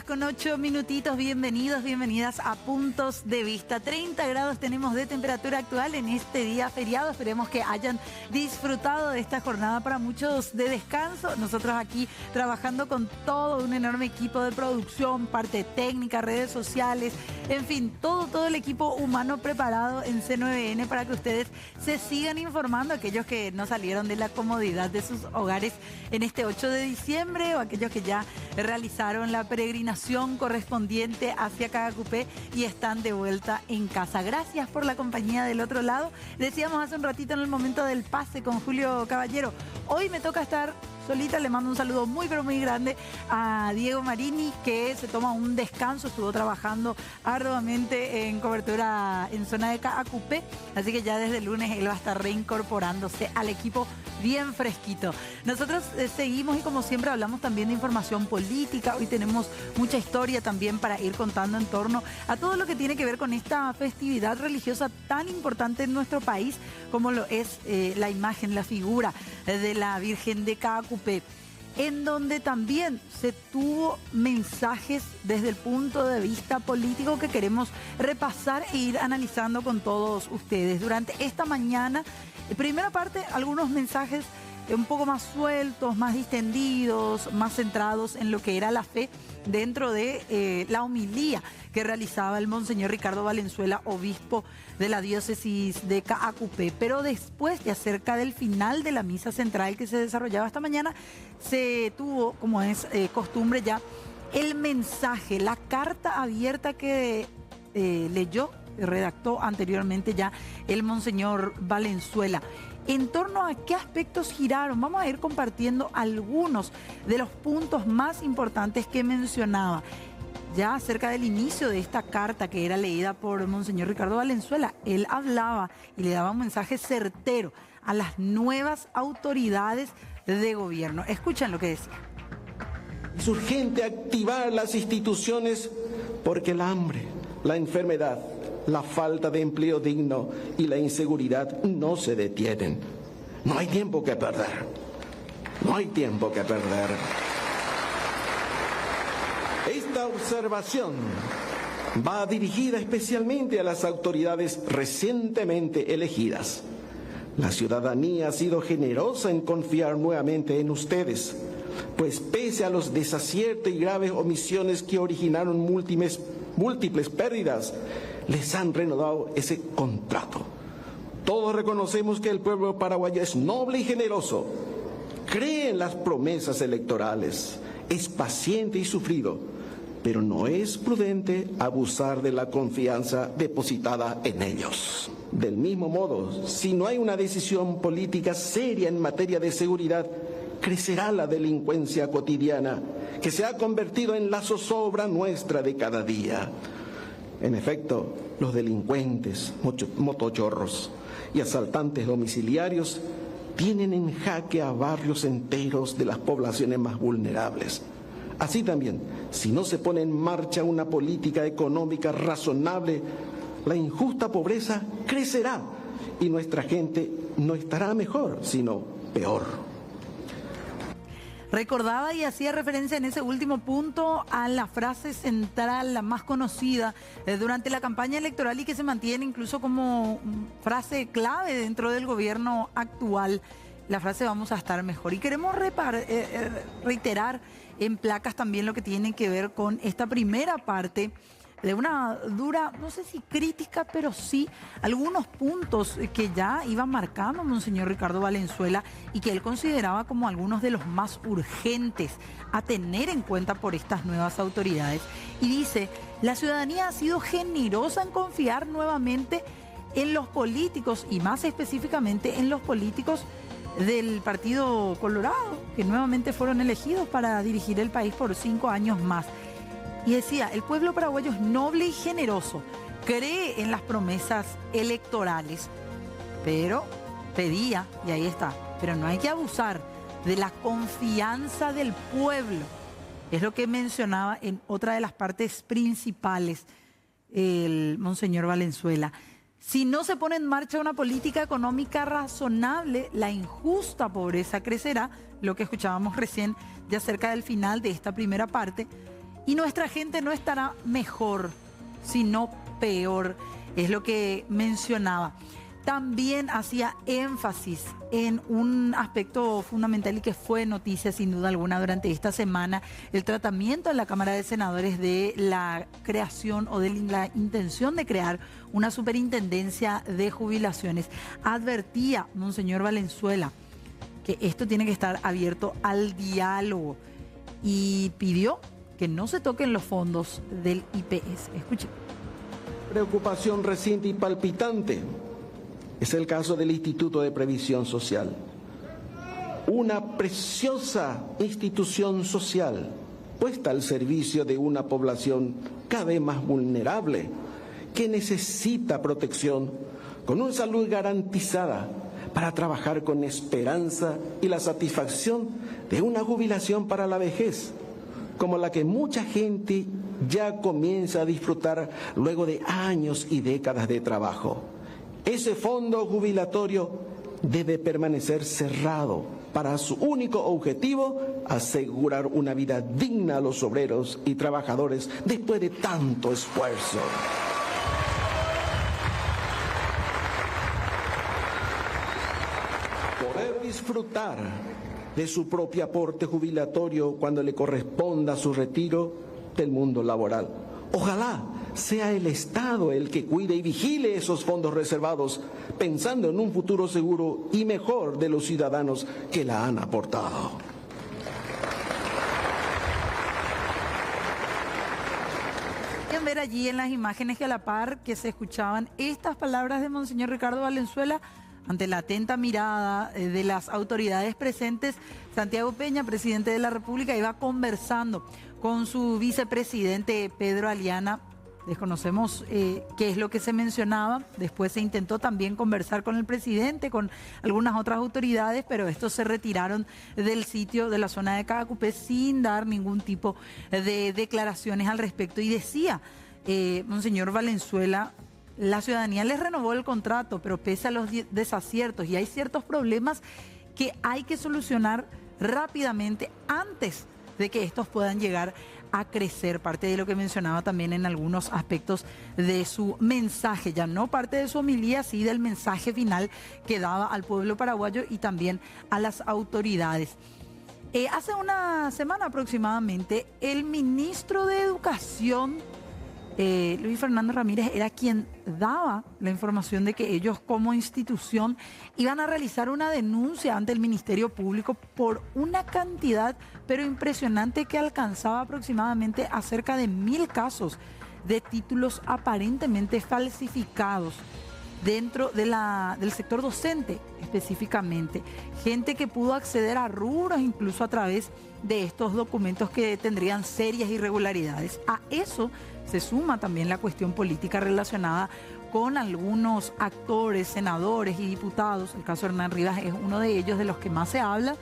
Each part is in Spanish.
con 8 minutitos, bienvenidos, bienvenidas a Puntos de Vista. 30 grados tenemos de temperatura actual en este día feriado. Esperemos que hayan disfrutado de esta jornada para muchos de descanso. Nosotros aquí trabajando con todo un enorme equipo de producción, parte técnica, redes sociales, en fin, todo el equipo humano preparado en C9N para que ustedes se sigan informando, aquellos que no salieron de la comodidad de sus hogares en este 8 de diciembre o aquellos que ya realizaron la peregrinación correspondiente hacia Cagacupé y están de vuelta en casa. Gracias por la compañía del otro lado. Decíamos hace un ratito en el momento del pase con Julio Caballero, hoy me toca estar solita. Le mando un saludo muy pero muy grande a Diego Marini, que se toma un descanso, estuvo trabajando arduamente en cobertura en zona de Cagacupé, así que ya desde el lunes él va a estar reincorporándose al equipo bien fresquito. Nosotros seguimos y como siempre hablamos también de información política. Hoy tenemos mucha historia también para ir contando en torno a todo lo que tiene que ver con esta festividad religiosa tan importante en nuestro país como lo es la imagen, la figura de la Virgen de Cagacupé, en donde también se tuvo mensajes desde el punto de vista político que queremos repasar e ir analizando con todos ustedes. Durante esta mañana, primera parte, algunos mensajes un poco más sueltos, más distendidos, más centrados en lo que era la fe dentro de la homilía que realizaba el Monseñor Ricardo Valenzuela, obispo de la diócesis de Cagacupé. Pero después, ya cerca del final de la misa central que se desarrollaba esta mañana, se tuvo, como es costumbre ya, el mensaje, la carta abierta que redactó anteriormente ya el Monseñor Valenzuela. ¿En torno a qué aspectos giraron? Vamos a ir compartiendo algunos de los puntos más importantes que mencionaba. Ya acerca del inicio de esta carta que era leída por Monseñor Ricardo Valenzuela, él hablaba y le daba un mensaje certero a las nuevas autoridades de gobierno. Escuchen lo que decía. Es urgente activar las instituciones porque el hambre, la enfermedad, la falta de empleo digno y la inseguridad no se detienen. No hay tiempo que perder. No hay tiempo que perder. Esta observación va dirigida especialmente a las autoridades recientemente elegidas. La ciudadanía ha sido generosa en confiar nuevamente en ustedes, pues pese a los desaciertos y graves omisiones que originaron múltiples pérdidas, les han renovado ese contrato. Todos reconocemos que el pueblo paraguayo es noble y generoso, cree en las promesas electorales, es paciente y sufrido, pero no es prudente abusar de la confianza depositada en ellos. Del mismo modo, si no hay una decisión política seria en materia de seguridad, crecerá la delincuencia cotidiana, que se ha convertido en la zozobra nuestra de cada día. En efecto, los delincuentes, motochorros y asaltantes domiciliarios tienen en jaque a barrios enteros de las poblaciones más vulnerables. Así también, si no se pone en marcha una política económica razonable, la injusta pobreza crecerá y nuestra gente no estará mejor, sino peor. Recordaba y hacía referencia en ese último punto a la frase central, la más conocida durante la campaña electoral y que se mantiene incluso como frase clave dentro del gobierno actual. La frase "vamos a estar mejor". Y queremos reiterar en placas también lo que tiene que ver con esta primera parte de una dura, no sé si crítica, pero sí algunos puntos que ya iba marcando Monseñor Ricardo Valenzuela y que él consideraba como algunos de los más urgentes a tener en cuenta por estas nuevas autoridades. Y dice, la ciudadanía ha sido generosa en confiar nuevamente en los políticos y más específicamente en los políticos del Partido Colorado, que nuevamente fueron elegidos para dirigir el país por 5 años más. Y decía, el pueblo paraguayo es noble y generoso, cree en las promesas electorales, pero pedía, y ahí está, pero no hay que abusar de la confianza del pueblo. Es lo que mencionaba en otra de las partes principales el Monseñor Valenzuela. Si no se pone en marcha una política económica razonable, la injusta pobreza crecerá, lo que escuchábamos recién ya cerca del final de esta primera parte, y nuestra gente no estará mejor, sino peor, es lo que mencionaba. También hacía énfasis en un aspecto fundamental y que fue noticia sin duda alguna durante esta semana, el tratamiento en la Cámara de Senadores de la creación o de la intención de crear una superintendencia de jubilaciones. Advertía Monseñor Valenzuela que esto tiene que estar abierto al diálogo y pidió que no se toquen los fondos del IPS. Escuchen. Preocupación reciente y palpitante es el caso del Instituto de Previsión Social. Una preciosa institución social puesta al servicio de una población cada vez más vulnerable que necesita protección con una salud garantizada para trabajar con esperanza y la satisfacción de una jubilación para la vejez, como la que mucha gente ya comienza a disfrutar luego de años y décadas de trabajo. Ese fondo jubilatorio debe permanecer cerrado para su único objetivo, asegurar una vida digna a los obreros y trabajadores después de tanto esfuerzo. Poder disfrutar de su propio aporte jubilatorio cuando le corresponda su retiro del mundo laboral. Ojalá sea el Estado el que cuide y vigile esos fondos reservados, pensando en un futuro seguro y mejor de los ciudadanos que la han aportado. Pueden ver allí en las imágenes que a la par que se escuchaban estas palabras de Monseñor Ricardo Valenzuela ante la atenta mirada de las autoridades presentes. Santiago Peña, presidente de la República, iba conversando con su vicepresidente Pedro Aliana. Desconocemos qué es lo que se mencionaba. Después se intentó también conversar con el presidente, con algunas otras autoridades, pero estos se retiraron del sitio de la zona de Cacupé sin dar ningún tipo de declaraciones al respecto. Y decía Monseñor Valenzuela, la ciudadanía les renovó el contrato, pero pese a los desaciertos y hay ciertos problemas que hay que solucionar rápidamente antes de que estos puedan llegar a crecer. Parte de lo que mencionaba también en algunos aspectos de su mensaje, ya no parte de su homilía, sí del mensaje final que daba al pueblo paraguayo y también a las autoridades. Hace una semana aproximadamente, el ministro de Educación, Luis Fernando Ramírez, era quien daba la información de que ellos como institución iban a realizar una denuncia ante el Ministerio Público por una cantidad pero impresionante que alcanzaba aproximadamente a cerca de 1000 casos de títulos aparentemente falsificados dentro de del sector docente específicamente. Gente que pudo acceder a rubros incluso a través de estos documentos que tendrían serias irregularidades. A eso se suma también la cuestión política relacionada con algunos actores, senadores y diputados. El caso de Hernán Rivas es uno de ellos de los que más se habla,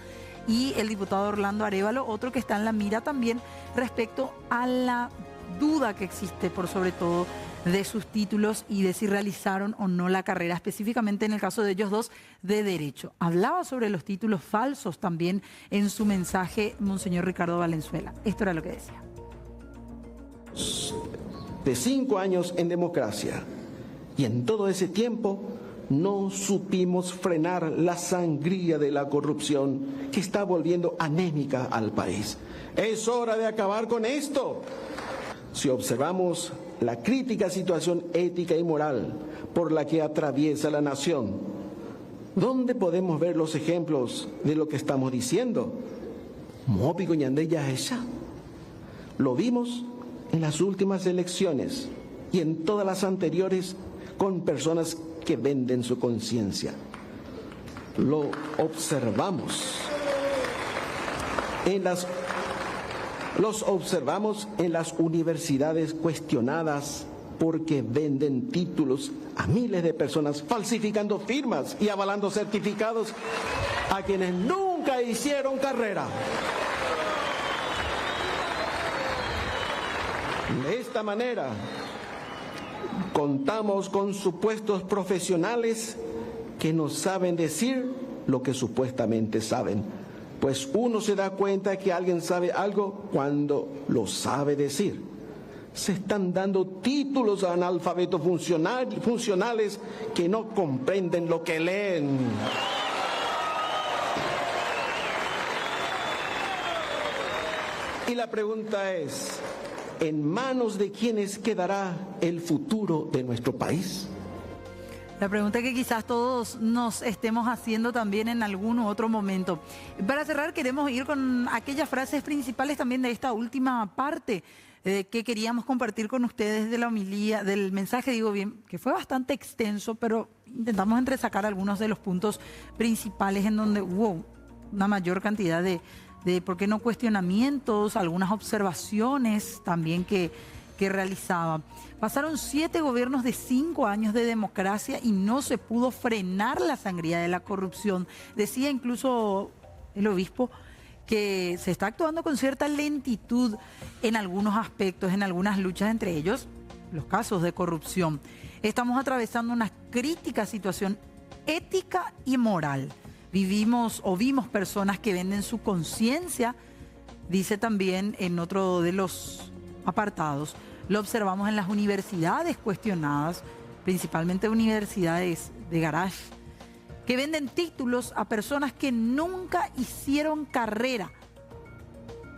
y el diputado Orlando Arévalo, otro que está en la mira también respecto a la duda que existe por sobre todo de sus títulos y de si realizaron o no la carrera, específicamente en el caso de ellos dos de Derecho. Hablaba sobre los títulos falsos también en su mensaje Monseñor Ricardo Valenzuela. Esto era lo que decía. De 5 años en democracia, y en todo ese tiempo no supimos frenar la sangría de la corrupción que está volviendo anémica al país. Es hora de acabar con esto. Si observamos la crítica situación ética y moral por la que atraviesa la nación, ¿dónde podemos ver los ejemplos de lo que estamos diciendo? Lo vimos en las últimas elecciones y en todas las anteriores con personas que venden su conciencia. Lo observamos los observamos en las universidades cuestionadas porque venden títulos a miles de personas, falsificando firmas y avalando certificados a quienes nunca hicieron carrera. De esta manera, contamos con supuestos profesionales que no saben decir lo que supuestamente saben. pues uno se da cuenta que alguien sabe algo cuando lo sabe decir. Se están dando títulos a analfabetos funcionales que no comprenden lo que leen. Y la pregunta es, ¿en manos de quiénes quedará el futuro de nuestro país? La pregunta que quizás todos nos estemos haciendo también en algún u otro momento. Para cerrar, queremos ir con aquellas frases principales también de esta última parte que queríamos compartir con ustedes de la homilía, del mensaje, digo bien, que fue bastante extenso, pero intentamos entresacar algunos de los puntos principales en donde hubo una mayor cantidad de ¿por qué no?, cuestionamientos, algunas observaciones también que realizaba. Pasaron 7 gobiernos de 5 años de democracia y no se pudo frenar la sangría de la corrupción. Decía incluso el obispo que se está actuando con cierta lentitud en algunos aspectos, en algunas luchas, entre ellos los casos de corrupción. Estamos atravesando una crítica situación ética y moral. Vivimos o vimos personas que venden su conciencia, dice también en otro de los apartados. Lo observamos en las universidades cuestionadas, principalmente universidades de garage, que venden títulos a personas que nunca hicieron carrera.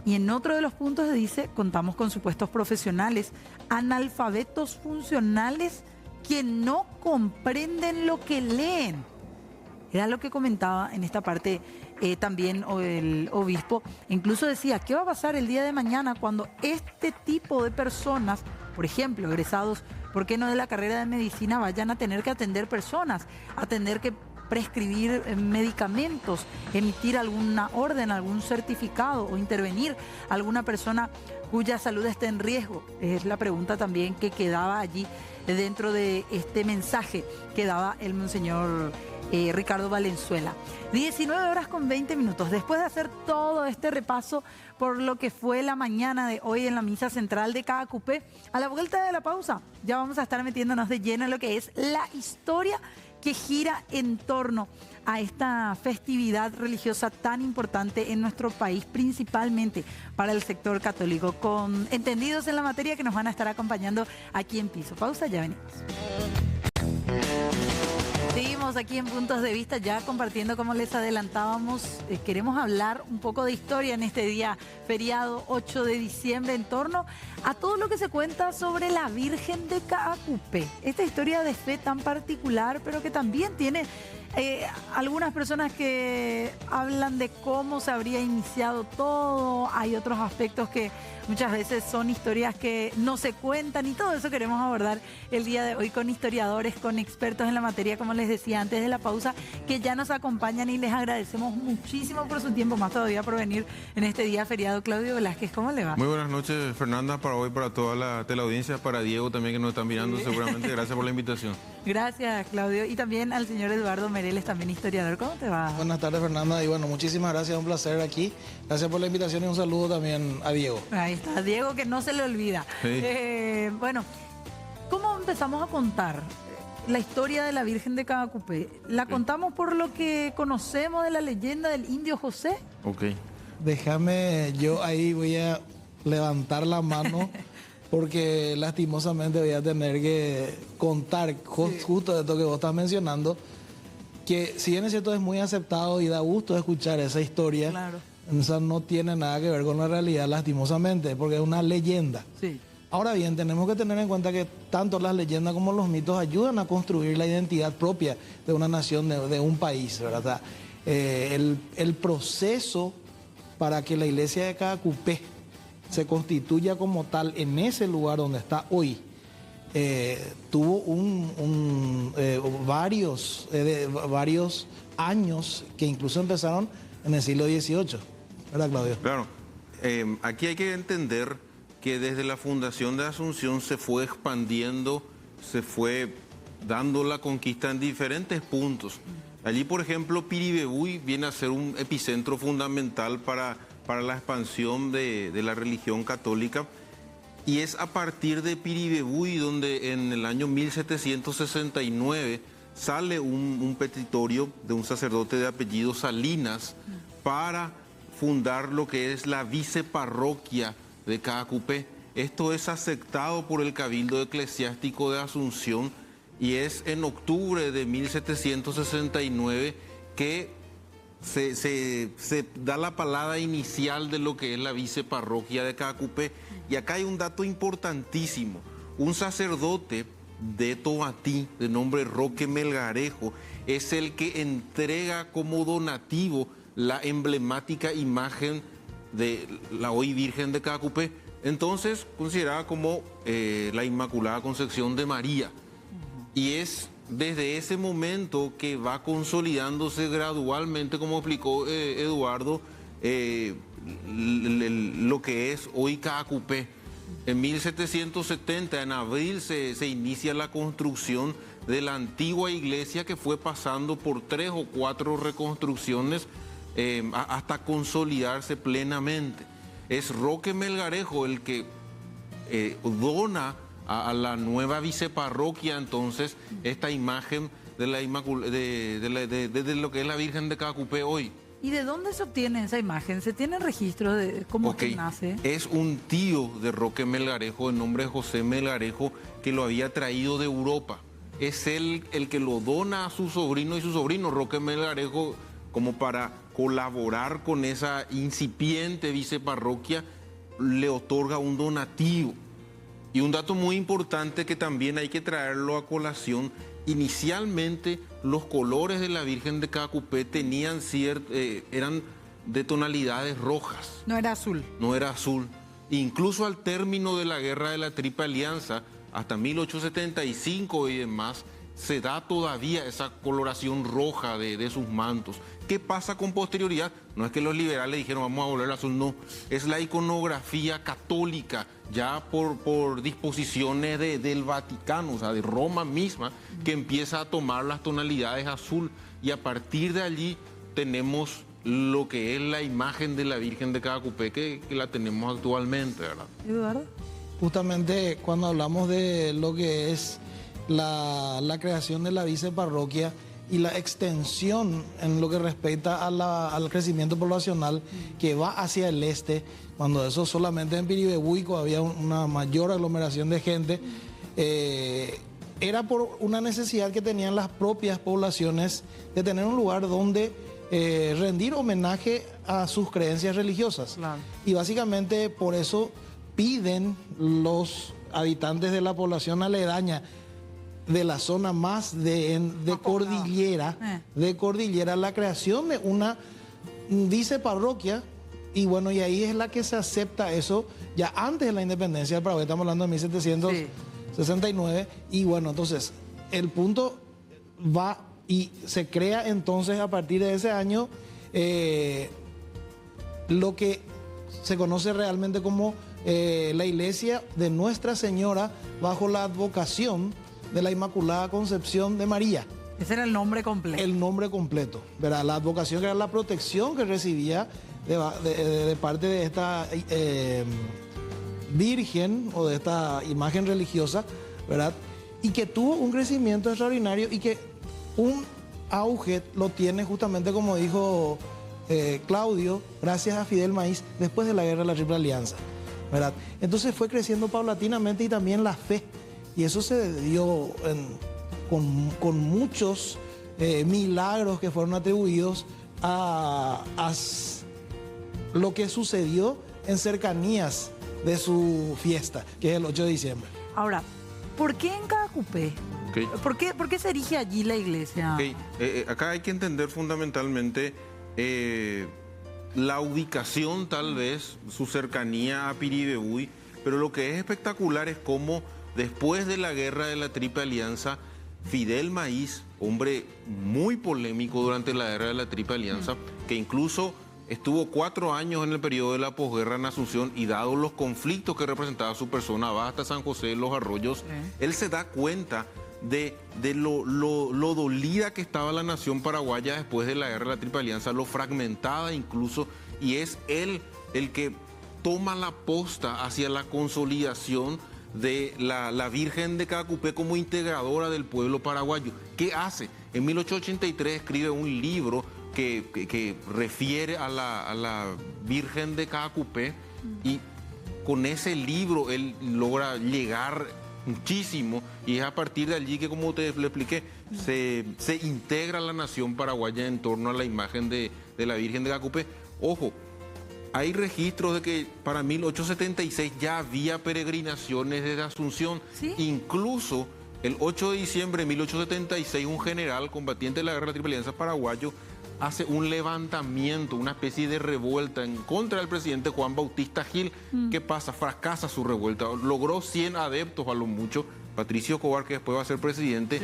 Y en otro de los puntos dice, contamos con supuestos profesionales, analfabetos funcionales que no comprenden lo que leen. Era lo que comentaba en esta parte también el obispo. Incluso decía, ¿qué va a pasar el día de mañana cuando este tipo de personas, por ejemplo, egresados, ¿por qué no de la carrera de medicina, vayan a tener que atender personas, a tener que prescribir medicamentos, emitir alguna orden, algún certificado o intervenir a alguna persona cuya salud esté en riesgo? Es la pregunta también que quedaba allí dentro de este mensaje que daba el monseñor Ricardo Valenzuela. 19:20. Después de hacer todo este repaso por lo que fue la mañana de hoy en la misa central de Caacupé, a la vuelta de la pausa ya vamos a estar metiéndonos de lleno en lo que es la historia que gira en torno a esta festividad religiosa tan importante en nuestro país, principalmente para el sector católico, con entendidos en la materia que nos van a estar acompañando aquí en Piso. Pausa, ya venimos. Seguimos aquí en Puntos de Vista, ya compartiendo, como les adelantábamos, queremos hablar un poco de historia en este día feriado 8 de diciembre en torno a todo lo que se cuenta sobre la Virgen de Caacupé. Esta historia de fe tan particular, pero que también tiene algunas personas que hablan de cómo se habría iniciado todo. Hay otros aspectos que muchas veces son historias que no se cuentan, y todo eso queremos abordar el día de hoy con historiadores, con expertos en la materia, como les decía antes de la pausa, que ya nos acompañan, y les agradecemos muchísimo por su tiempo, más todavía por venir en este día feriado. Claudio Velázquez, ¿cómo le va? Muy buenas noches, Fernanda, para hoy, para toda la teleaudiencia, para Diego también, que nos están mirando seguramente. Gracias por la invitación. Gracias, Claudio, y también al señor Eduardo Mereles, también historiador. ¿Cómo te va? Buenas tardes, Fernanda, y bueno, muchísimas gracias, un placer aquí. Gracias por la invitación y un saludo también a Diego. Ahí está, Diego, que no se le olvida. Sí. Bueno, ¿cómo empezamos a contar la historia de la Virgen de Caacupé? ¿La contamos por lo que conocemos de la leyenda del indio José? Ok. Déjame, yo ahí voy a levantar la mano porque lastimosamente voy a tener que contar justo de esto que vos estás mencionando, que si bien es cierto es muy aceptado y da gusto escuchar esa historia, claro, esa no tiene nada que ver con la realidad, lastimosamente, porque es una leyenda. Sí. Ahora bien, tenemos que tener en cuenta que tanto las leyendas como los mitos ayudan a construir la identidad propia de una nación, de un país, ¿verdad? El proceso para que la iglesia de Caacupé se constituya como tal en ese lugar donde está hoy, tuvo varios años que incluso empezaron en el siglo XVIII. ¿Verdad, Claudio? Claro. Aquí hay que entender que desde la fundación de Asunción se fue expandiendo, se fue dando la conquista en diferentes puntos. Allí, por ejemplo, Piribebuy viene a ser un epicentro fundamental para la expansión de la religión católica. Y es a partir de Piribebuy donde en el año 1769 sale un petitorio de un sacerdote de apellido Salinas para fundar lo que es la viceparroquia de Caacupé. Esto es aceptado por el Cabildo Eclesiástico de Asunción y es en octubre de 1769 que se da la palabra inicial de lo que es la viceparroquia de Caacupé. Y acá hay un dato importantísimo. Un sacerdote de Tomatí, de nombre Roque Melgarejo, es el que entrega como donativo la emblemática imagen de la hoy Virgen de Caacupé, entonces considerada como la Inmaculada Concepción de María. Y es desde ese momento que va consolidándose gradualmente, como explicó Eduardo, lo que es hoy Caacupé. En 1770, en abril, se inicia la construcción de la antigua iglesia, que fue pasando por 3 o 4 reconstrucciones hasta consolidarse plenamente. Es Roque Melgarejo el que dona a la nueva viceparroquia entonces esta imagen de lo que es la Virgen de Caacupé hoy. ¿Y de dónde se obtiene esa imagen? ¿Se tiene registro de cómo que nace? Es un tío de Roque Melgarejo, de nombre José Melgarejo, que lo había traído de Europa. Es él el que lo dona a su sobrino, y su sobrino Roque Melgarejo, como para colaborar con esa incipiente viceparroquia, le otorga un donativo. Y un dato muy importante que también hay que traerlo a colación: inicialmente los colores de la Virgen de Caacupé tenían eran de tonalidades rojas. No era azul. No era azul. Incluso al término de la Guerra de la Triple Alianza, hasta 1875 y demás, se da todavía esa coloración roja de sus mantos. ¿Qué pasa con posterioridad? No es que los liberales dijeron vamos a volver azul, no. Es la iconografía católica, ya por disposiciones del Vaticano, o sea, de Roma misma, que empieza a tomar las tonalidades azul. Y a partir de allí tenemos lo que es la imagen de la Virgen de Caacupé, que la tenemos actualmente, ¿verdad? Eduardo. Justamente cuando hablamos de lo que es la creación de la viceparroquia y la extensión en lo que respecta al crecimiento poblacional que va hacia el este, cuando eso solamente en Piribebuico había una mayor aglomeración de gente, era por una necesidad que tenían las propias poblaciones de tener un lugar donde rendir homenaje a sus creencias religiosas. Claro. Y básicamente por eso piden los habitantes de la población aledaña de la zona más de cordillera, la creación de una viceparroquia. Y bueno, y ahí es la que se acepta eso ya antes de la independencia del Paraguay, estamos hablando de 1769. Y bueno, entonces el punto va y se crea entonces a partir de ese año lo que se conoce realmente como la iglesia de Nuestra Señora bajo la advocación de la Inmaculada Concepción de María. Ese era el nombre completo. El nombre completo, ¿verdad? La advocación, que era la protección que recibía de parte de esta virgen o de esta imagen religiosa, ¿verdad? Y que tuvo un crecimiento extraordinario y que un auge lo tiene justamente, como dijo Claudio, gracias a Fidel Maíz, después de la Guerra de la Triple Alianza, ¿verdad? Entonces fue creciendo paulatinamente, y también la fe. Y eso se dio con muchos milagros que fueron atribuidos a lo que sucedió en cercanías de su fiesta, que es el 8 de diciembre. Ahora, ¿por qué en Caacupé? Okay. ¿Por qué se erige allí la iglesia? Okay. Acá hay que entender fundamentalmente la ubicación, tal vez, su cercanía a Piribebuy, pero lo que es espectacular es cómo después de la Guerra de la Triple Alianza, Fidel Maíz, hombre muy polémico durante la Guerra de la Triple Alianza, que incluso estuvo 4 años en el periodo de la posguerra en Asunción, y dado los conflictos que representaba su persona, va hasta San José de los Arroyos, él se da cuenta de lo dolida que estaba la nación paraguaya después de la Guerra de la Triple Alianza, lo fragmentada incluso, y es él el que toma la posta hacia la consolidación de la Virgen de Caacupé como integradora del pueblo paraguayo. ¿Qué hace? En 1883 escribe un libro que refiere a la Virgen de Caacupé, y con ese libro él logra llegar muchísimo, y es a partir de allí que, como te le expliqué, se integra la nación paraguaya en torno a la imagen de la Virgen de Caacupé. Ojo, hay registros de que para 1876 ya había peregrinaciones desde Asunción. ¿Sí? Incluso el 8 de diciembre de 1876 un general combatiente de la guerra de la Triple Alianza paraguayo hace un levantamiento, una especie de revuelta en contra del presidente Juan Bautista Gil. ¿Qué pasa? Fracasa su revuelta. Logró 100 adeptos a lo mucho. Patricio Cobar, que después va a ser presidente,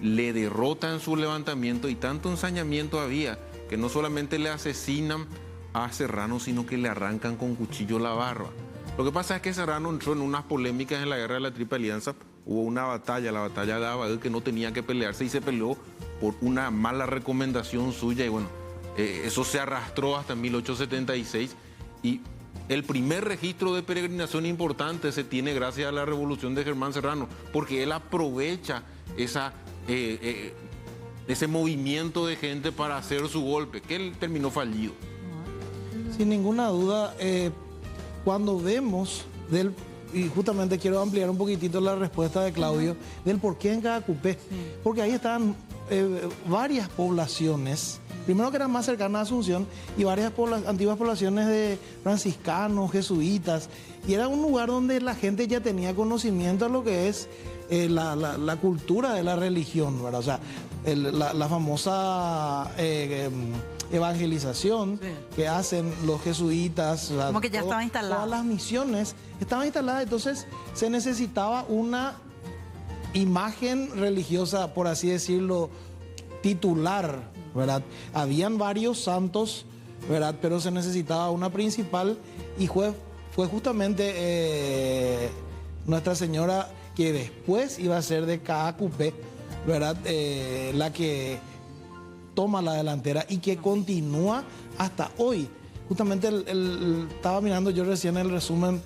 le derrota en su levantamiento, y tanto ensañamiento había que no solamente le asesinan a Serrano, sino que le arrancan con cuchillo la barba. Lo que pasa es que Serrano entró en unas polémicas en la guerra de la Triple Alianza. Hubo una batalla, la batalla de Abadel, que no tenía que pelearse, y se peleó por una mala recomendación suya, y bueno, eso se arrastró hasta 1876, y el primer registro de peregrinación importante se tiene gracias a la revolución de Germán Serrano, porque él aprovecha ese movimiento de gente para hacer su golpe, que él terminó fallido. Sin ninguna duda, cuando vemos y justamente quiero ampliar un poquitito la respuesta de Claudio, del por qué en Caacupé, porque ahí estaban varias poblaciones, primero que eran más cercanas a Asunción, y varias antiguas poblaciones de franciscanos, jesuitas, y era un lugar donde la gente ya tenía conocimiento de lo que es la cultura de la religión, ¿verdad? O sea, la famosa evangelización que hacen los jesuitas, o sea, como que ya estaba instalada. Todas las misiones estaban instaladas, entonces se necesitaba una imagen religiosa, por así decirlo, titular, ¿verdad? Habían varios santos, ¿verdad? Pero se necesitaba una principal, y fue justamente Nuestra Señora, que después iba a ser de Caacupé, ¿verdad? La que toma la delantera y que continúa hasta hoy. Justamente estaba mirando yo recién el resumen.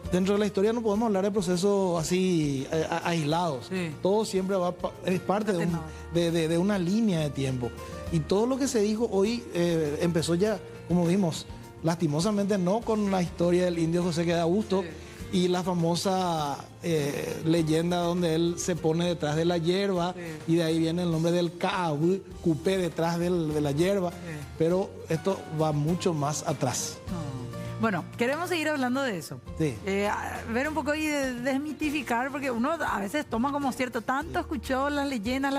Dentro de la historia no podemos hablar de procesos así aislados. Sí. Todo siempre es parte de una línea de tiempo. Y todo lo que se dijo hoy empezó ya, como vimos, lastimosamente no con la historia del indio José Queda Augusto, y la famosa leyenda donde él se pone detrás de la hierba, y de ahí viene el nombre del Caacupé, detrás de la hierba, pero esto va mucho más atrás. Bueno, queremos seguir hablando de eso. Sí. Ver un poco y desmitificar, porque uno a veces toma como cierto, tanto escuchó las leyendas,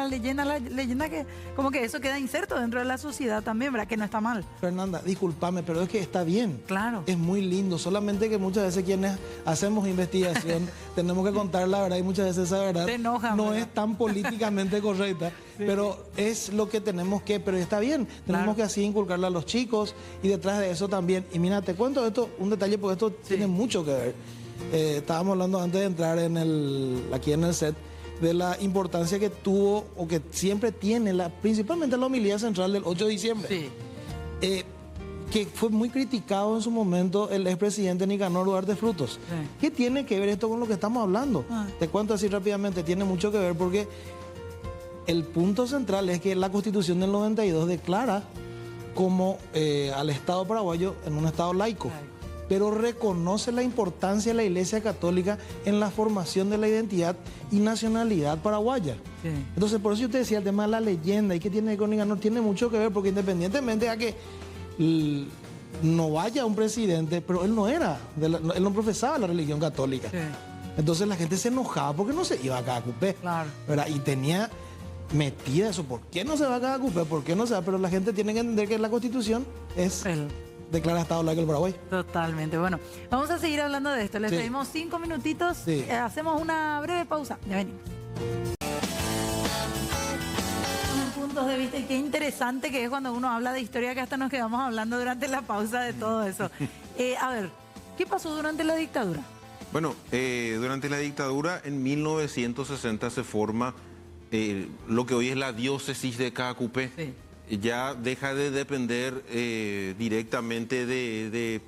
que como que eso queda inserto dentro de la sociedad también, ¿verdad? Que no está mal. Fernanda, discúlpame, pero es que está bien. Claro. Es muy lindo, solamente que muchas veces quienes hacemos investigación tenemos que contar la verdad, y muchas veces esa verdad no es tan políticamente correcta, pero es lo que tenemos que, pero está bien, tenemos que así inculcarle a los chicos, y detrás de eso también. Y mira, te cuento esto, un detalle, porque esto tiene mucho que ver. Estábamos hablando antes de entrar aquí en el set, de la importancia que tuvo, o que siempre tiene, principalmente la homilía central del 8 de diciembre. Que fue muy criticado en su momento el expresidente Nicanor Duarte Frutos. ¿Qué tiene que ver esto con lo que estamos hablando? Te cuento así rápidamente, tiene mucho que ver, porque el punto central es que la Constitución del 92 declara como al Estado paraguayo en un Estado laico, pero reconoce la importancia de la Iglesia Católica en la formación de la identidad y nacionalidad paraguaya. Entonces, por eso yo te decía, el tema de la leyenda y qué tiene con Nicanor, tiene mucho que ver, porque independientemente de que no vaya un presidente, pero él no era, él no profesaba la religión católica. Entonces la gente se enojaba porque no se iba a Caacupé, ¿verdad? Y tenía metida eso, ¿por qué no se va a Caacupé? ¿Por qué no se va? Pero la gente tiene que entender que la Constitución declara Estado laico el Paraguay. Totalmente. Bueno, vamos a seguir hablando de esto. Les pedimos 5 minutitos, hacemos una breve pausa, ya venimos. Puntos de vista, y qué interesante que es cuando uno habla de historia, que hasta nos quedamos hablando durante la pausa de todo eso. A ver, ¿qué pasó durante la dictadura? Bueno, durante la dictadura en 1960 se forma lo que hoy es la diócesis de Caacupé. Ya deja de depender directamente de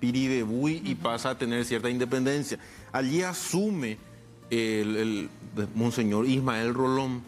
Piribebuy y pasa a tener cierta independencia. Allí asume el Monseñor Ismael Rolón.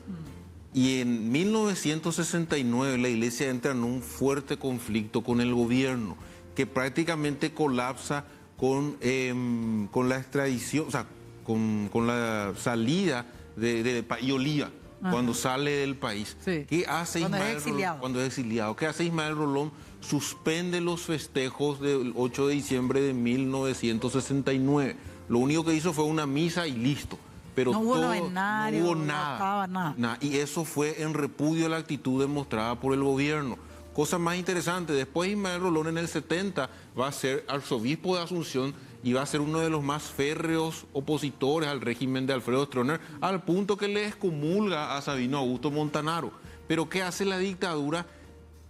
Y en 1969 la iglesia entra en un fuerte conflicto con el gobierno, que prácticamente colapsa con la extradición, o sea, con la salida de y Olía, cuando sale del país. Sí. ¿Qué hace Cuando es Ismael exiliado. cuando es exiliado? ¿Qué hace Ismael Rolón? Suspende los festejos del 8 de diciembre de 1969. Lo único que hizo fue una misa y listo. Pero No hubo todo, novenario, no hubo no nada, estaba nada. Y eso fue en repudio a la actitud demostrada por el gobierno. Cosa más interesante, después Ismael Rolón en el 70 va a ser arzobispo de Asunción y va a ser uno de los más férreos opositores al régimen de Alfredo Stroessner, al punto que le excomulga a Sabino Augusto Montanaro. Pero ¿qué hace la dictadura?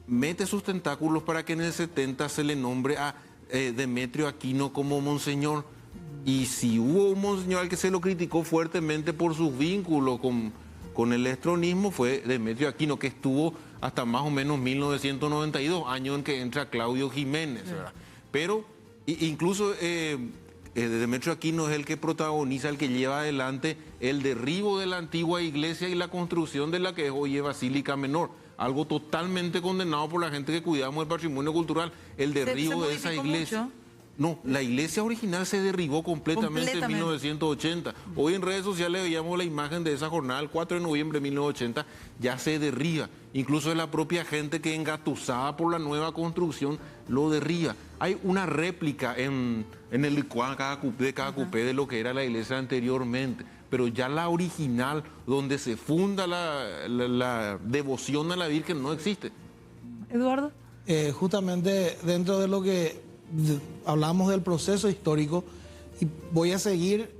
Mete sus tentáculos para que en el 70 se le nombre a Demetrio Aquino como monseñor. Y si hubo un monseñor al que se lo criticó fuertemente por sus vínculos con el estronismo, fue Demetrio Aquino, que estuvo hasta más o menos 1992, año en que entra Claudio Jiménez, ¿verdad? Pero incluso Demetrio Aquino es el que protagoniza, el que lleva adelante el derribo de la antigua iglesia y la construcción de la que es hoy Basílica Menor. Algo totalmente condenado por la gente que cuidamos del patrimonio cultural, el derribo de esa iglesia. Mucho. No, la iglesia original se derribó completamente en 1980. Hoy en redes sociales veíamos la imagen de esa jornada, el 4 de noviembre de 1980, ya se derriba. Incluso la propia gente que engatusada por la nueva construcción lo derriba. Hay una réplica en el licuado de cada cupé de lo que era la iglesia anteriormente. Pero ya la original, donde se funda la devoción a la Virgen, no existe. Eduardo. Justamente dentro de lo que hablamos del proceso histórico, y voy a seguir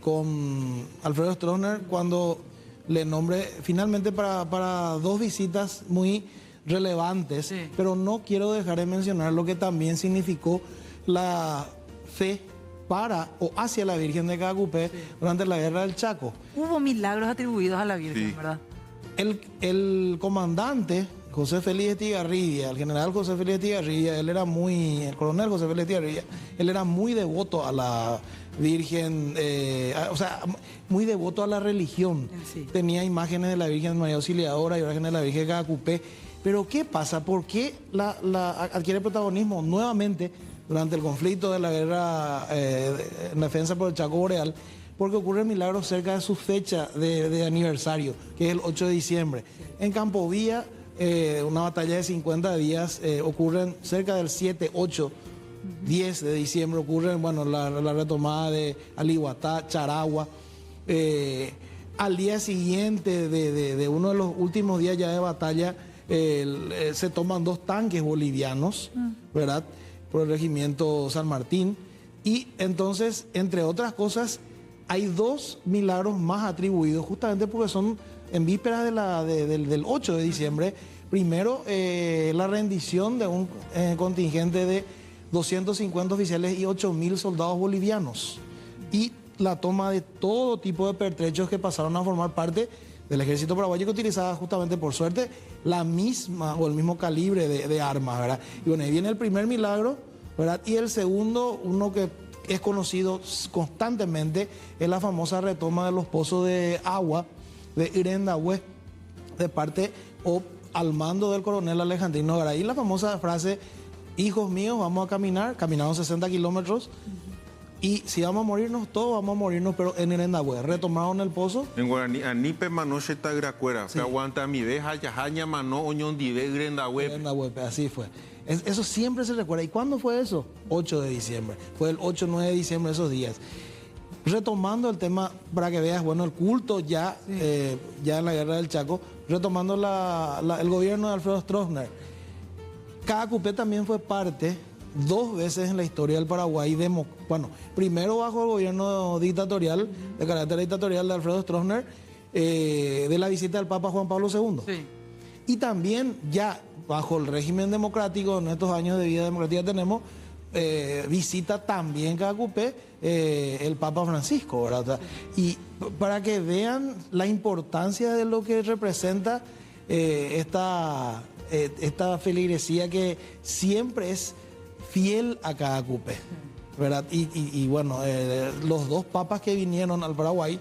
con Alfredo Stroessner cuando le nombre finalmente para dos visitas muy relevantes, Sí. pero no quiero dejar de mencionar lo que también significó la fe para o hacia la Virgen de Cacupé durante la Guerra del Chaco. Hubo milagros atribuidos a la Virgen, Sí. ¿verdad? El comandante José Félix Estigarribia, el general José Félix Estigarribia, el coronel José Félix Estigarribia, él era muy devoto a la Virgen, o sea, muy devoto a la religión. Sí. Tenía imágenes de la Virgen María Auxiliadora y imágenes de la Virgen de Cacupé. Pero ¿qué pasa? ¿Por qué adquiere protagonismo nuevamente durante el conflicto de la guerra en defensa por el Chaco Boreal? Porque ocurre milagros cerca de su fecha de aniversario, que es el 8 de diciembre. En Campo Vía, una batalla de 50 días, ocurren cerca del 7, 8, 10 de diciembre, ocurren, bueno, la retomada de Alihuatá, Charagua. Al día siguiente de uno de los últimos días ya de batalla, se toman 2 tanques bolivianos, ¿verdad? Por el regimiento San Martín. Y entonces, entre otras cosas, hay 2 milagros más atribuidos, justamente porque son en vísperas del 8 de diciembre. Primero, la rendición de un contingente de 250 oficiales y 8.000 soldados bolivianos. Y la toma de todo tipo de pertrechos que pasaron a formar parte del ejército paraguayo, que utilizaba justamente, por suerte, la misma o el mismo calibre de armas, ¿verdad? Y bueno, ahí viene el primer milagro, ¿verdad? Y el segundo, uno que es conocido constantemente, es la famosa retoma de los pozos de agua de Irendahue, de parte o al mando del coronel Alejandrino Garay. Y la famosa frase: hijos míos, vamos a caminar. Caminaron 60 kilómetros. Y si vamos a morirnos, todos vamos a morirnos, pero en Irendahue. Retomaron el pozo. En guaraní, anipe manoche tagracuera, Sí. aguanta mi veja, yajaña mano, oñón dive, grendahue. Irendahue, así fue. Eso siempre se recuerda. ¿Y cuándo fue eso? 8 de diciembre. Fue el 8, 9 de diciembre, esos días. Retomando el tema, para que veas, bueno, el culto ya, ya en la Guerra del Chaco, retomando el gobierno de Alfredo Stroessner. Cacupé también fue parte 2 veces en la historia del Paraguay, bueno, primero bajo el gobierno dictatorial, de carácter dictatorial de Alfredo Stroessner, de la visita del Papa Juan Pablo II. Sí. Y también ya bajo el régimen democrático, en estos años de vida democrática tenemos, visita también Cacupé el Papa Francisco, ¿verdad? Y para que vean la importancia de lo que representa esta feligresía que siempre es fiel a Cacupé, ¿verdad? Y bueno, los 2 papas que vinieron al Paraguay,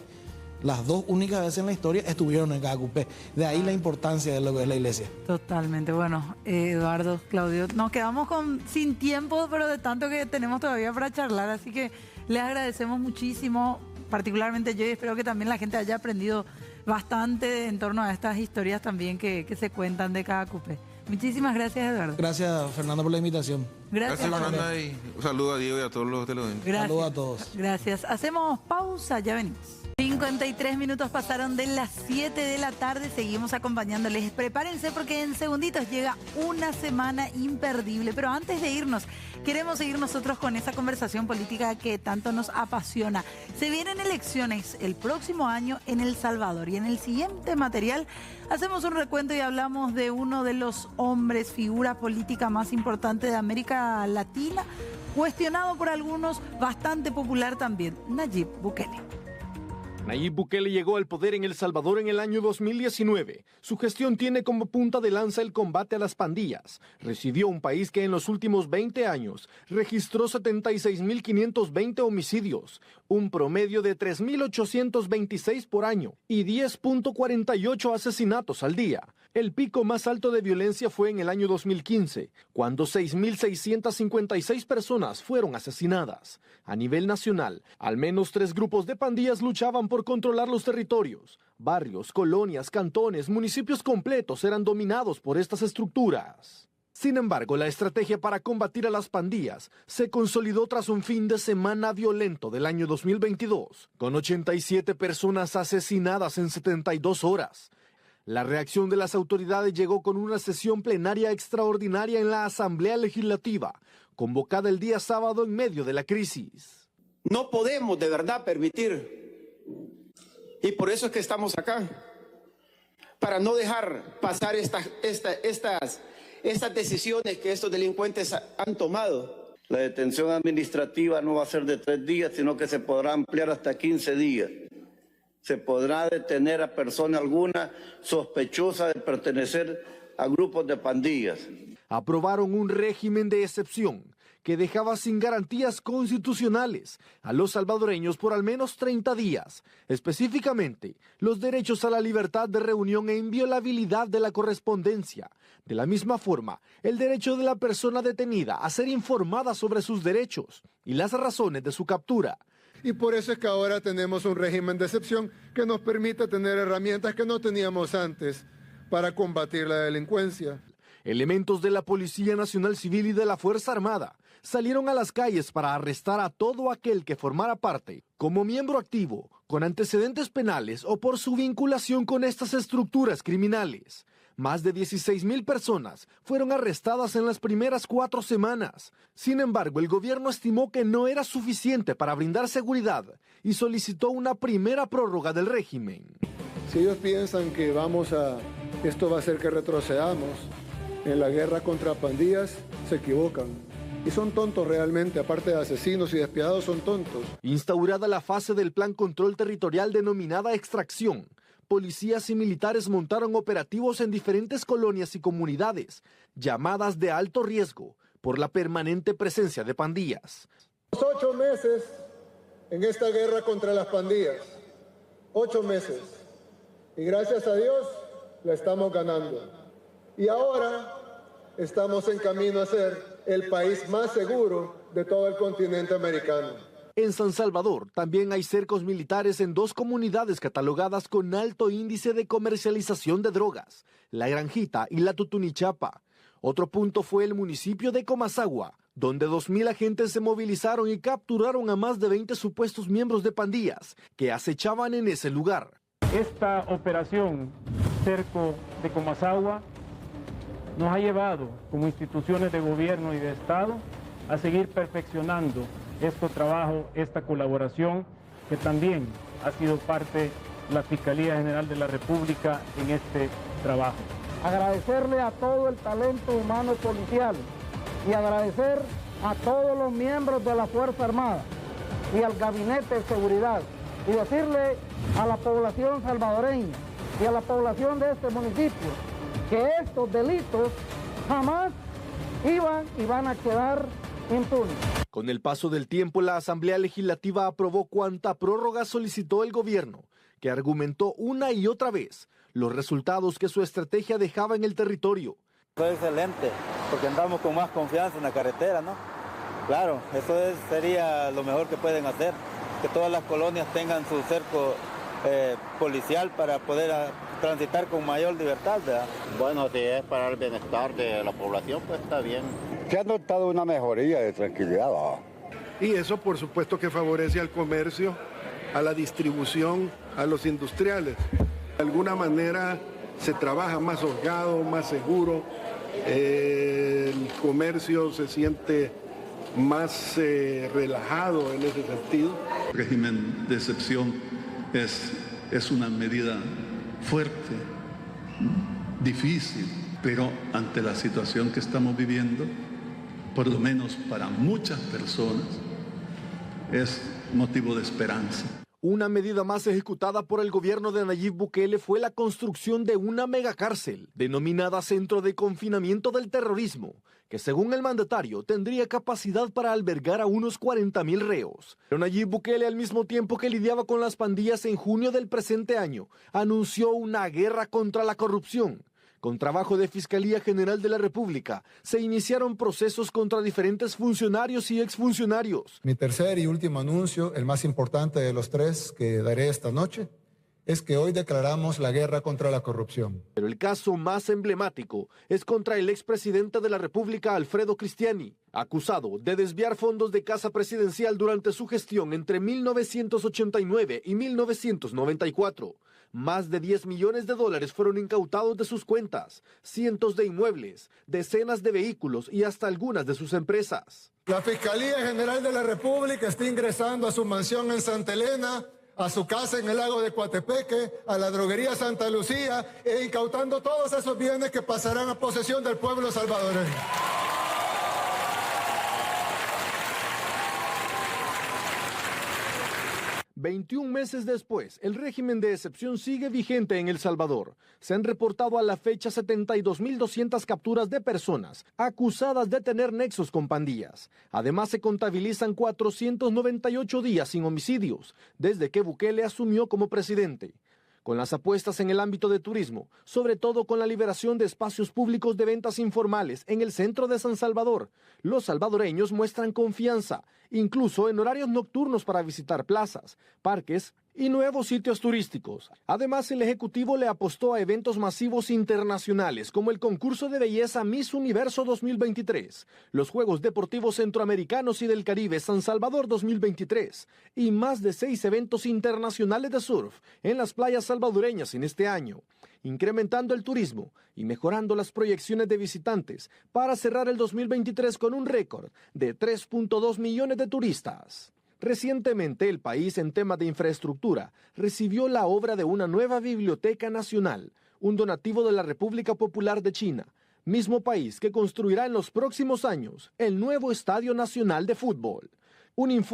las 2 únicas veces en la historia estuvieron en cada cupé. De ahí la importancia de lo que es la iglesia. Totalmente. Bueno, Eduardo, Claudio, nos quedamos sin tiempo, pero de tanto que tenemos todavía para charlar, así que les agradecemos muchísimo, particularmente yo, y espero que también la gente haya aprendido bastante en torno a estas historias también que se cuentan de cada cupé. Muchísimas gracias, Eduardo. Gracias, Fernando, por la invitación. Gracias, Fernanda, y un saludo a Diego y a todos los televidentes. Saludos a todos. Gracias. Hacemos pausa, ya venimos. 53 minutos pasaron de las 7 de la tarde, seguimos acompañándoles. Prepárense porque en segunditos llega una semana imperdible. Pero antes de irnos, queremos seguir nosotros con esa conversación política que tanto nos apasiona. Se vienen elecciones el próximo año en El Salvador y en el siguiente material hacemos un recuento y hablamos de uno de los hombres, figura política más importante de América Latina, cuestionado por algunos, bastante popular también, Nayib Bukele. Nayib Bukele llegó al poder en El Salvador en el año 2019. Su gestión tiene como punta de lanza el combate a las pandillas. Recibió un país que en los últimos 20 años registró 76.520 homicidios, un promedio de 3.826 por año y 10.48 asesinatos al día. El pico más alto de violencia fue en el año 2015, cuando 6.656 personas fueron asesinadas. A nivel nacional, al menos 3 grupos de pandillas luchaban por controlar los territorios. Barrios, colonias, cantones, municipios completos eran dominados por estas estructuras. Sin embargo, la estrategia para combatir a las pandillas se consolidó tras un fin de semana violento del año 2022, con 87 personas asesinadas en 72 horas. La reacción de las autoridades llegó con una sesión plenaria extraordinaria en la Asamblea Legislativa, convocada el día sábado en medio de la crisis. No podemos de verdad permitir, y por eso es que estamos acá, para no dejar pasar estas decisiones que estos delincuentes han tomado. La detención administrativa no va a ser de 3 días, sino que se podrá ampliar hasta 15 días. Se podrá detener a persona alguna sospechosa de pertenecer a grupos de pandillas. Aprobaron un régimen de excepción que dejaba sin garantías constitucionales a los salvadoreños por al menos 30 días, específicamente los derechos a la libertad de reunión e inviolabilidad de la correspondencia. De la misma forma, el derecho de la persona detenida a ser informada sobre sus derechos y las razones de su captura. Y por eso es que ahora tenemos un régimen de excepción que nos permite tener herramientas que no teníamos antes para combatir la delincuencia. Elementos de la Policía Nacional Civil y de la Fuerza Armada salieron a las calles para arrestar a todo aquel que formara parte, como miembro activo, con antecedentes penales o por su vinculación con estas estructuras criminales. Más de 16.000 personas fueron arrestadas en las primeras 4 semanas. Sin embargo, el gobierno estimó que no era suficiente para brindar seguridad y solicitó una primera prórroga del régimen. Si ellos piensan que esto va a hacer que retrocedamos en la guerra contra pandillas, se equivocan. Y son tontos realmente, aparte de asesinos y despiadados, son tontos. Instaurada la fase del Plan Control Territorial denominada Extracción, policías y militares montaron operativos en diferentes colonias y comunidades, llamadas de alto riesgo por la permanente presencia de pandillas. 8 meses en esta guerra contra las pandillas, 8 meses. Y gracias a Dios la estamos ganando. Y ahora estamos en camino a ser el país más seguro de todo el continente americano. En San Salvador también hay cercos militares en 2 comunidades catalogadas con alto índice de comercialización de drogas, La Granjita y La Tutunichapa. Otro punto fue el municipio de Comasagua, donde 2.000 agentes se movilizaron y capturaron a más de 20 supuestos miembros de pandillas que acechaban en ese lugar. Esta operación cerco de Comasagua nos ha llevado como instituciones de gobierno y de Estado a seguir perfeccionando este trabajo, esta colaboración, que también ha sido parte de la Fiscalía General de la República en este trabajo. Agradecerle a todo el talento humano policial y agradecer a todos los miembros de la Fuerza Armada y al Gabinete de Seguridad y decirle a la población salvadoreña y a la población de este municipio que estos delitos jamás iban y van a quedar impunes. Con el paso del tiempo, la Asamblea Legislativa aprobó cuanta prórroga solicitó el gobierno, que argumentó una y otra vez los resultados que su estrategia dejaba en el territorio. Fue excelente, porque andamos con más confianza en la carretera, ¿no? Claro, eso sería lo mejor que pueden hacer, que todas las colonias tengan su cerco policial para poder transitar con mayor libertad, ¿verdad? Bueno, si es para el bienestar de la población, pues está bien. Se ha notado una mejoría de tranquilidad, ¿no? Y eso por supuesto que favorece al comercio, a la distribución, a los industriales. De alguna manera se trabaja más holgado, más seguro, el comercio se siente más relajado en ese sentido. El régimen de excepción es una medida fuerte, difícil, pero ante la situación que estamos viviendo, por lo menos para muchas personas, es motivo de esperanza. Una medida más ejecutada por el gobierno de Nayib Bukele fue la construcción de una megacárcel, denominada Centro de Confinamiento del Terrorismo, que según el mandatario tendría capacidad para albergar a unos 40,000 reos. Pero Nayib Bukele, al mismo tiempo que lidiaba con las pandillas en junio del presente año, anunció una guerra contra la corrupción. Con trabajo de Fiscalía General de la República, se iniciaron procesos contra diferentes funcionarios y exfuncionarios. Mi tercer y último anuncio, el más importante de los tres que daré esta noche, es que hoy declaramos la guerra contra la corrupción. Pero el caso más emblemático es contra el expresidente de la República, Alfredo Cristiani, acusado de desviar fondos de casa presidencial durante su gestión entre 1989 y 1994. Más de 10 millones de dólares fueron incautados de sus cuentas, cientos de inmuebles, decenas de vehículos y hasta algunas de sus empresas. La Fiscalía General de la República está ingresando a su mansión en Santa Elena, a su casa en el lago de Coatepeque, a la droguería Santa Lucía e incautando todos esos bienes que pasarán a posesión del pueblo salvadoreño. 21 meses después, el régimen de excepción sigue vigente en El Salvador. Se han reportado a la fecha 72.200 capturas de personas acusadas de tener nexos con pandillas. Además, se contabilizan 498 días sin homicidios, desde que Bukele asumió como presidente. Con las apuestas en el ámbito de turismo, sobre todo con la liberación de espacios públicos de ventas informales en el centro de San Salvador, los salvadoreños muestran confianza, incluso en horarios nocturnos para visitar plazas, parques y nuevos sitios turísticos. Además, el Ejecutivo le apostó a eventos masivos internacionales como el concurso de belleza Miss Universo 2023, los Juegos Deportivos Centroamericanos y del Caribe San Salvador 2023 y más de 6 eventos internacionales de surf en las playas salvadoreñas en este año, incrementando el turismo y mejorando las proyecciones de visitantes para cerrar el 2023 con un récord de 3.2 millones de turistas. Recientemente, el país, en temas de infraestructura, recibió la obra de una nueva biblioteca nacional, un donativo de la República Popular de China, mismo país que construirá en los próximos años el nuevo Estadio Nacional de Fútbol. Un